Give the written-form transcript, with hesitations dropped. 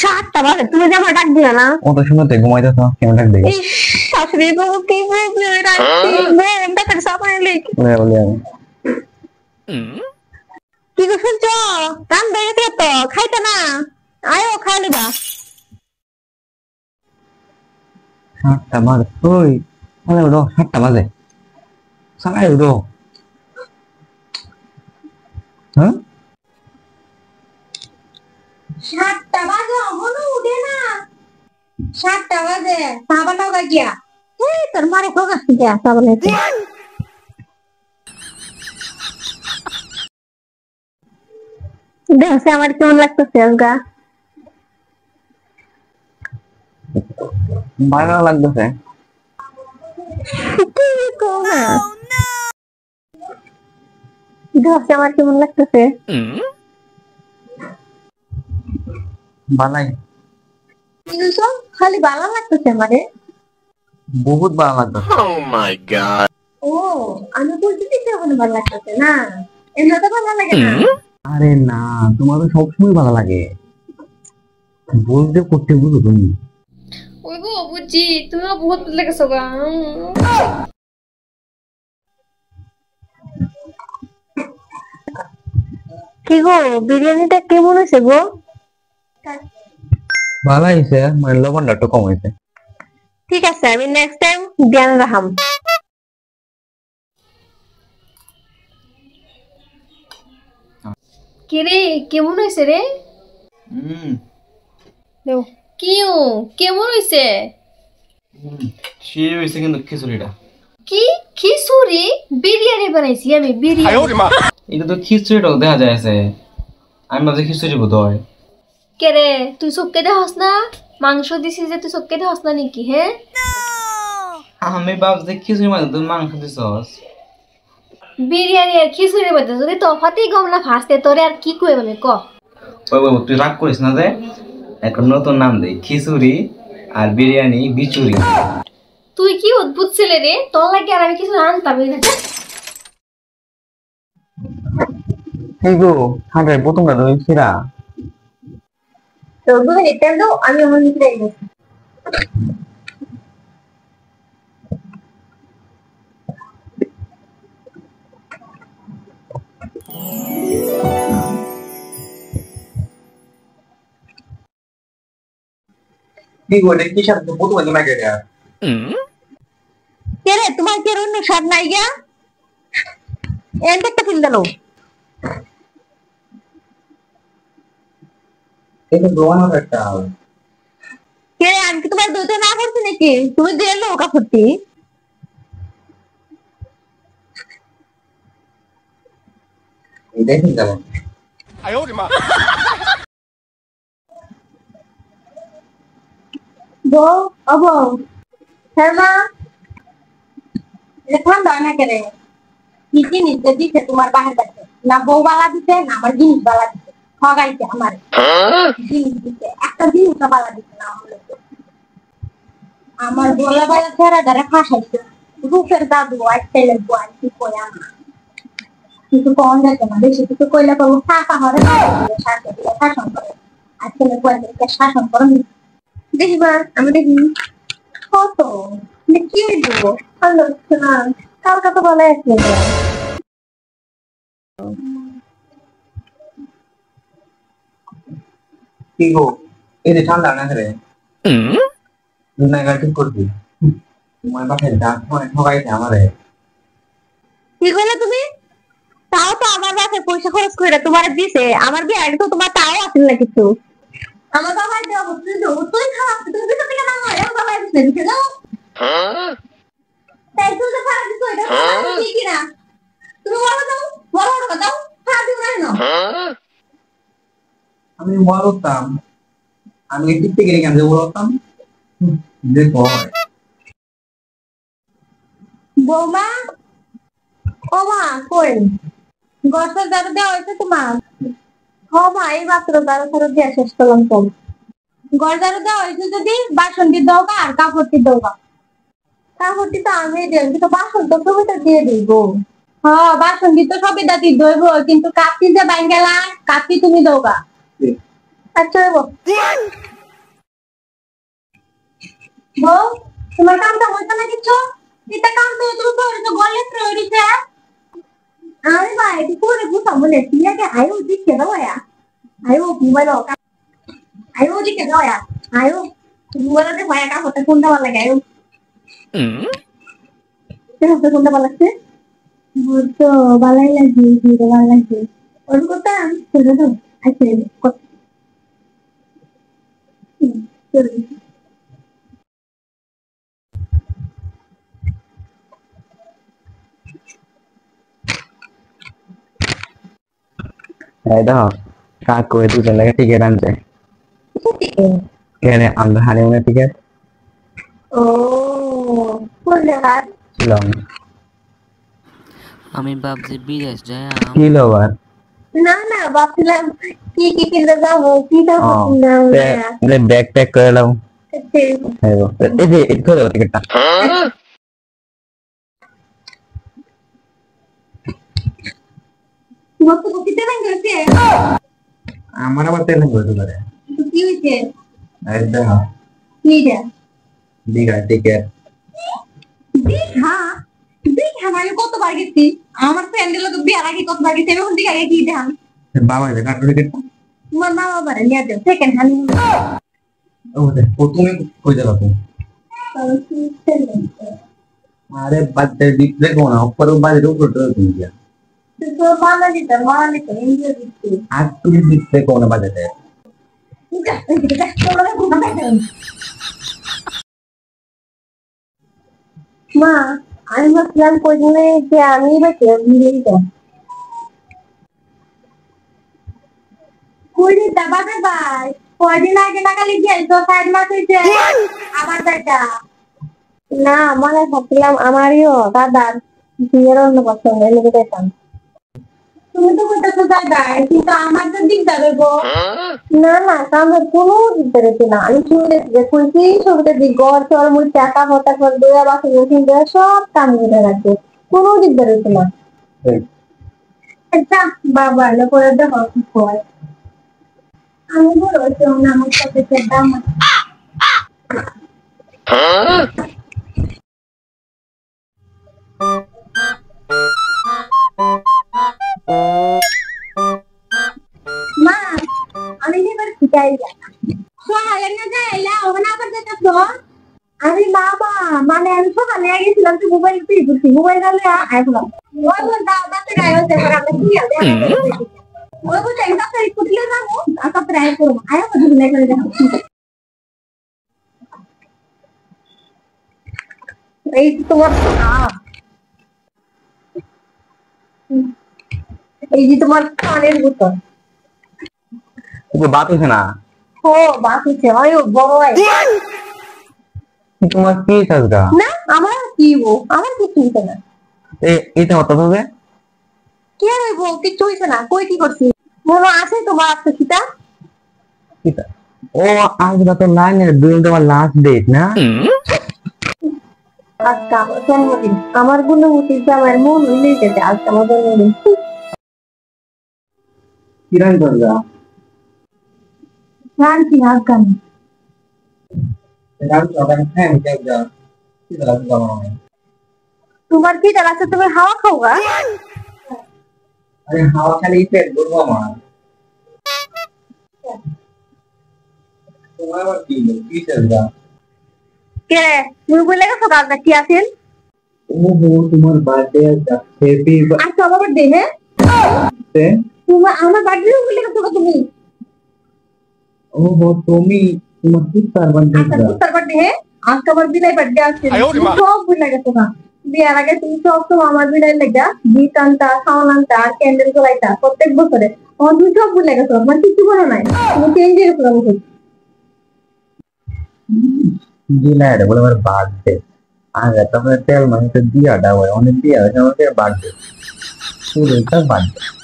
সাতটা বাজে, তুমি যে আমার ডাক দিলা না? ও তো শুনতে ঘুমাইতেছ, কেমন ডাক দিই? শাশুড়ি বউ কি বলবে? ডাক্তার সাপানে লিখ কি গো শুনছ? কান বেড়ে তো খাইতে না, আয়ো খাই লিবা। 7টা বাজে, ওই সকালে উঠো, 7টা বাজে, সকালে উঠো। হ্যাঁ 7টা বাজে এখনো উঠে না? 7টা বাজে সাবান হোগা গিয়া, এই তোর মারে হোগা গিয়া সাবানে। দেখছে আমার কেমন লাগতেছে আজগা? ভালো লাগতেছে। দেখছে আমার কেমন লাগতেছে? বালাই খালি ভালো লাগতেছে আমারে, বহুত ভালো লাগতেছে। Oh my god. ও আমি বলছি কেমন ভালো লাগতেছে না, এমনি তো ভালো লাগে না। আরে না, তোমার তো সবসময় ভালো লাগে, বলতে করতে বুঝো তুমি। ওই গো বুঝছি, তুমিও বহুত লেগেছো গা। কি গো বিরিয়ানিটা কেমন হয়েছে গো? ভালো হয়েছে, মানে লবণটা একটু কম হয়েছে। ঠিক আছে, আমি নেক্সট টাইম ধ্যান রাখাম। কে রে, কেমন হয়েছে রে? কিউ কেমন হয়েছে? সেই হয়েছে কিন্তু খিচুড়িটা। কি খিচুড়ি? বিরিয়ানি বানাইছি আমি, বিরিয়ানি। এটা তো খিচুড়িটাও দেখা যাচ্ছে, আমি ভাবছি খিচুড়ি বোধ হয়। কে রে, তুই চোখকে দেখাস না? মাংস দিছিস যে তুই চোখকে দেখাস না নাকি? হ্যাঁ আমি ভাবছি খিচুড়ি মানে তুমি মাংস দিছস। বিরিয়ানি আর খিচুড়ির মধ্যে যদি তফাতই গম না ফাঁসতে, তোরে আর কি কই আমি ক? ওই বাবু তুই রাগ করিস না, যে এখন নতুন নাম দেই, খিচুড়ি আর বিরিয়ানি বিচুরি। তুই কি অদ্ভুত ছেলে রে, তোর লাগে আর আমি কিছু আনতামই না। এই গো হাঁটার প্রথমটা তো ছিড়া। তো তুমি নিতে দাও, আমি আমার নিতে যাই। এই গো দেখি সাথে তো প্রথমে তো লাগে রে। কে রে, তোমার কি অন্য স্বাদ নাই গা? এন্ড একটা ফিল দাও। এটা দোয়ানো একটা। কে রে, আমি কি তোমার দুধে না করছি নাকি? তুমি দিয়ে লো কাপড়টি। দেখুন কেমন। 哎呦我的妈！ বউ ও বউ, হ্যাঁ মা, এটা ঠান্ডা হয় না কে রে? কি জিনিস যে দিছে তোমার বাহার কাছে? না বউ বালা দিছে না আমার জিনিস বালা দিছে, ঠগাইছে আমার জিনিস দিছে, একটা জিনিস বালা দিছে না আমার বলা বালা ছেড়া ধরে ফাঁসাইছে। রূপের দাদু আজকাল বুয়াই কি কই আমার কিছু কম যাচ্ছে না, বেশি কিছু কইলে তো ফাঁকা হরে শাসন দিয়ে শাসন করে। আজকাল বুয়াইকে শাসন করে দেখি মা, আমি দেখি কত কি হইব ভালো লাগছে না, কালকে তো বলে আছে। কি গো এই যে ঠান্ডা না রে, দুনাগার ঠিক করবি, তোমার বাসায় ডাক মানে ঠগাইছে আমারে। কি কইলে তুমি? তাও তো আমার বাসায় পয়সা খরচ করে তোমার দিছে, আমার বিয়ে আগে তো তোমার তাও আসল না কিছু। আমার বাবা দেওয়া তুই খারাপ, তুমি কিছু থেকে না হয় আমার বাবা দিছে দিছে না। তাই তুই তো খারাপ দিছো, এটা ঠিক কি না? তুমি বলো দাও, বড় বড় দাও, খারাপ দিও না। আমি বলতাম, আমি টিপতে গেলে কেন বলতাম যে হয়। বৌমা ও মা কই গছর দারু দেওয়া হয়েছে তোমার? হ মা, এই মাত্র দারু ফারু দিয়ে শেষ করলাম তো। ঘর দারু দেওয়া হয়েছে যদি বাসনটি দাও আর কাপড়টি দাও। কাপড়টি তো আমি দিই, কিন্তু বাসন তো তুমি তো দিয়ে দিই গো। হ্যাঁ বাসন তো সবই দাদি ধরব কিন্তু কাপি যে বাইঙ্গালা কাপি তুমি দৌগা আচ্ছা বউ তোমার কামটা হইতো না কিছু এটা কাম তো তুমি করে তো গলে প্রয়োরিতে আরে ভাই তুই করে বুঝা বলে তুই আগে আয়ো দিকে দাও আয়ো মোবাইল আয়ো দিকে দাও আয়ো মোবাইলে ভয়া কাম হতে কোনটা ভালো লাগে আয়ো কোনটা ভালো লাগছে তো ভালোই লাগছে ভালো লাগছে ওর কথা ছেড়ে দাও আচ্ছা এই দেখো কাকু দুজন লাগে টিকিট আনছে কেন আমরা হানিমুনের টিকিট ও কোন জায়গা শিলং আমি ভাবছি বিদেশ যাই কি লোবার না না ভাবছিলাম কি কি কিনতে যাবো কি যাবো ব্যাগ প্যাক করে এলাম এই যে ধরে টিকিটটা আমার আবার তেল বলতে পারে কি হয়েছে এই দেখো কি রে দীঘা টিকিট দীঘা দীঘা মানে কতবার গেছি আমার ফ্রেন্ডের লোক বিয়ার আগে কতবার গেছি এখন দীঘা গিয়ে কি দেখান বাবা এটা কাটলো টিকিট তোমার মা বাবারা নিয়ে যাও সেকেন্ড হ্যান্ড ও তুমি কই যাবা তুমি আরে বাদে দিতে কোন উপর বাজে উপর তো তুমি গিয়া তো বাংলা দিতে মারালে তো ইন্ডিয়া দিতে আজ তুমি দিতে কোন বাজেতে মা আমি ভাবছিলাম কোনদিনে যে আমি বা কেউ ভিড়েই যাই কুড়ি দাবাতে ভাই কয়দিন আগে লাগালি গেল তো 5 মাস হয়েছে আমার দাদা না মানে ভাবছিলাম আমারও দাদার বিয়ের অন্য পছন্দ লেগে যেতাম তুমি তো কইতেছো দাদা কিন্তু আমার তো দিকদার হইব না না আমার কোনো দিকদার হইছে না আমি শুনে যে কইছি সবটা দিক ঘর চর মুই টাকা হতা করে দেয়া বাকি যখন দেয়া সব কাম করে রাখবে কোনো দিকদার হইছে না আচ্ছা বাবা না করে দেখো কি হয় আমি বড় হইছে না আমার সাথে দাম মা আমি এবার শিখাই যা সকালে না যাইলা ওখানে আবার যেতেছো আমি বাবা মানে আমি সকালে গেছিলাম তো মোবাইল পেয়ে করছি মোবাইল গেলে আসলাম ওই বন্ধা দাঁতে গায়ে হচ্ছে এবার আমরা কি হবে ওই বন্ধা একটা তারিখ কুটিলে যাবো আর তারপরে আয় করবো আয় বন্ধু মিলে করে যাবো এই তোমার এই যে তোমার কানের বোতল বাত হচ্ছে না ও বাত হচ্ছে হয় বড় হয় তোমার কি সাজগা না আমার কি আমার কিছু হইছে না এটা হতে হবে কি হইব কিছু হইছে না কই কি করছি মনে আছে তোমার আছে সেটা ও আজ তো লাইনের দুই তোমার লাস্ট ডেট না আজকে আমার জন্মদিন আমার গুণমতি আমার মন হইলেই যেতে আজকে আমার জন্মদিন কিরণ করবা শান্তি আফগান তোমার কি আছে তুমি হাওয়া খাও গা আরে হাওয়া খালি পেট ভরবো আমার তোমার আবার কি সাজগা কে তুমি বলে গেছো কালটা কি আছেন ওহো তোমার বার্থডে হ্যাপি আজকে আমার বার্থডে হ্যাঁ তোমার আমার বার্থডে বলে গেছো তুমি ওহো তুমি তোমার কি সার্ভান্ট তার বার্থডে হ্যাঁ আজকে আমার বিলাই বার্থডে আছে সব ভুলে গেছো না বিয়ার আগে তুমি সব তো আমার বিলাই লেগা গীত আনতা সাউন্ড আনতা আর ক্যান্ডেল জ্বলাইতা প্রত্যেক বছরে আমার তুমি সব ভুলে গেছো আমার কিছু বলো নাই তুমি চেঞ্জ হয়ে গেছো আমাকে দিলাই রে বলে আমার বার্থডে আগে তারপরে তেল মানে তো দিয়াটা হয় অনেক দিয়া হয় আমাদের বার্থডে পুরোটা বার্থডে